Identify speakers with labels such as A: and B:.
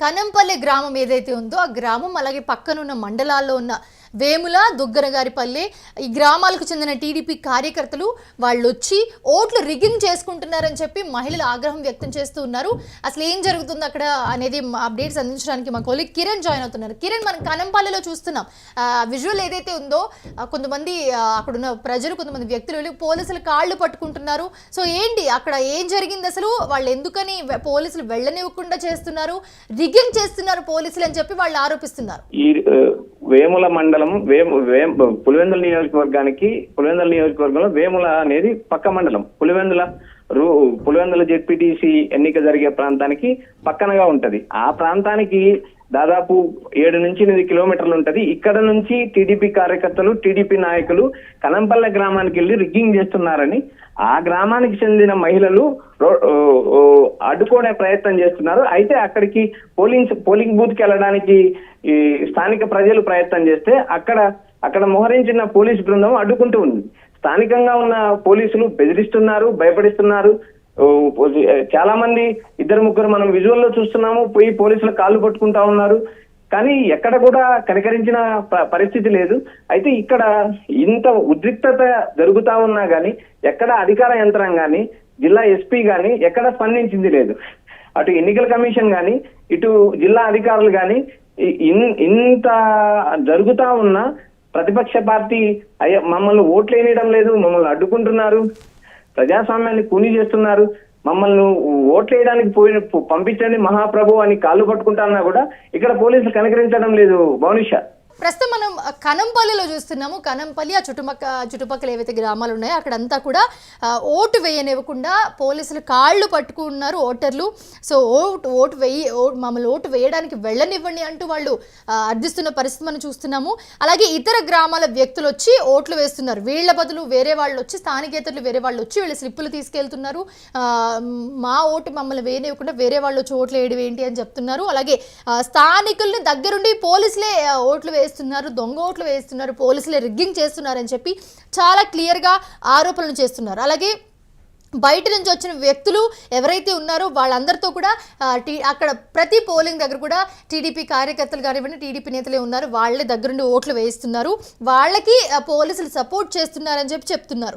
A: కనంపల్లి గ్రామం ఏదైతే ఉందో ఆ గ్రామం అలాగే పక్కనున్న మండలాల్లో ఉన్న వేముల దుగ్గరగారిపల్లి ఈ గ్రామాలకు చెందిన టీడీపీ కార్యకర్తలు వాళ్ళు వచ్చి ఓట్లు రిగ్గింగ్ చేసుకుంటున్నారని చెప్పి మహిళలు ఆగ్రహం వ్యక్తం చేస్తూ ఉన్నారు. అసలు ఏం జరుగుతుంది అక్కడ అనేది అప్డేట్స్ అందించడానికి మా కొలీగ్ కిరణ్ జాయిన్ అవుతున్నారు. కిరణ్, మనం కనంపల్లిలో చూస్తున్నాం విజువల్ ఏదైతే ఉందో కొంతమంది అక్కడున్న ప్రజలు కొంతమంది వ్యక్తులు వెళ్ళి పోలీసులు కాళ్ళు పట్టుకుంటున్నారు. సో ఏంటి అక్కడ ఏం జరిగింది, అసలు వాళ్ళు ఎందుకని పోలీసులు వెళ్ళనివ్వకుండా చేస్తున్నారు, రిగ్గింగ్ చేస్తున్నారు పోలీసులు అని చెప్పి వాళ్ళు ఆరోపిస్తున్నారు.
B: వేముల మండలం పులివెందుల నియోజకవర్గంలో వేముల అనేది పక్క మండలం. పులివెందుల జెడ్పీటీసీ ఎన్నిక జరిగే ప్రాంతానికి పక్కనగా ఉంటది. ఆ ప్రాంతానికి దాదాపు 7 నుంచి 8 కిలోమీటర్లు ఉంటది. ఇక్కడ నుంచి టీడీపీ కార్యకర్తలు, టీడీపీ నాయకులు కనంపల్లె గ్రామానికి వెళ్లి రిగ్గింగ్ చేస్తున్నారని ఆ గ్రామానికి చెందిన మహిళలు అడ్డుకునే ప్రయత్నం చేస్తున్నారు. అయితే అక్కడికి పోలింగ్ బూత్ కి వెళ్ళడానికి ఈ స్థానిక ప్రజలు ప్రయత్నం చేస్తే అక్కడ మోహరించిన పోలీసు బృందం అడ్డుకుంటూ ఉంది. స్థానికంగా ఉన్న పోలీసులు బెదిరిస్తున్నారు, భయపడిస్తున్నారు. చాలా మంది 2-3 మనం విజువల్లో చూస్తున్నాము, పోయి పోలీసులు కాళ్ళు పట్టుకుంటా ఉన్నారు. కానీ ఎక్కడ కూడా కనికరించిన పరిస్థితి లేదు. అయితే ఇక్కడ ఇంత ఉద్రిక్తత జరుగుతా ఉన్నా గానీ ఎక్కడ అధికార యంత్రాంగాన్ని, జిల్లా ఎస్పీ గాని ఎక్కడ స్పందించింది లేదు. అటు ఎన్నికల కమిషన్ గాని, ఇటు జిల్లా అధికారులు గాని ఇంత జరుగుతా ఉన్నా ప్రతిపక్ష పార్టీ మమ్మల్ని ఓట్లు వేయడం లేదు, మమ్మల్ని అడ్డుకుంటున్నారు, ప్రజాస్వామ్యాన్ని కూని చేస్తున్నారు, మమ్మల్ని ఓట్లు వేయడానికి పంపించండి మహాప్రభు అని కాళ్ళు పట్టుకుంటా కూడా ఇక్కడ పోలీసులు కనికరించడం లేదు. భువనేశ్వర్,
A: ప్రస్తుతం మనం కనంపల్లిలో చూస్తున్నాము. కనంపల్లి ఆ చుట్టుపక్కల ఏవైతే గ్రామాలు ఉన్నాయో అక్కడంతా కూడా ఓటు వేయనివ్వకుండా పోలీసులు కాళ్ళు పట్టుకున్నారు ఓటర్లు. సో మమ్మల్ని ఓటు వేయడానికి వెళ్ళనివ్వండి అంటూ వాళ్ళు అర్థిస్తున్న పరిస్థితి మనం చూస్తున్నాము. అలాగే ఇతర గ్రామాల వ్యక్తులు వచ్చి ఓట్లు వేస్తున్నారు. వీళ్ల బదులు వేరే వాళ్ళు వచ్చి, స్థానికేతరులు వేరే వాళ్ళు వచ్చి వీళ్ళ స్లిప్పులు తీసుకెళ్తున్నారు. మా ఓటు మమ్మల్ని వేయనివ్వకుండా వేరే వాళ్ళు వచ్చి ఓట్లు వేయడం ఏంటి అని చెప్తున్నారు. అలాగే స్థానికుల్ని దగ్గరుండి పోలీసులే ఓట్లు వేస్తున్నారు, దొంగ ఓట్లు వేస్తున్నారు, పోలీసులే రిగ్గింగ్ చేస్తున్నారని చెప్పి చాలా క్లియర్గా ఆరోపణలు చేస్తున్నారు. అలాగే బయట నుంచి వచ్చిన వ్యక్తులు ఎవరైతే ఉన్నారో వాళ్ళందరితో కూడా అక్కడ ప్రతి పోలింగ్ దగ్గర కూడా టీడీపీ కార్యకర్తలు కానివ్వండి, టీడీపీ నేతలే ఉన్నారు, వాళ్ళే దగ్గరుండి ఓట్లు వేయిస్తున్నారు, వాళ్ళకి పోలీసులు సపోర్ట్ చేస్తున్నారని చెప్పి చెప్తున్నారు.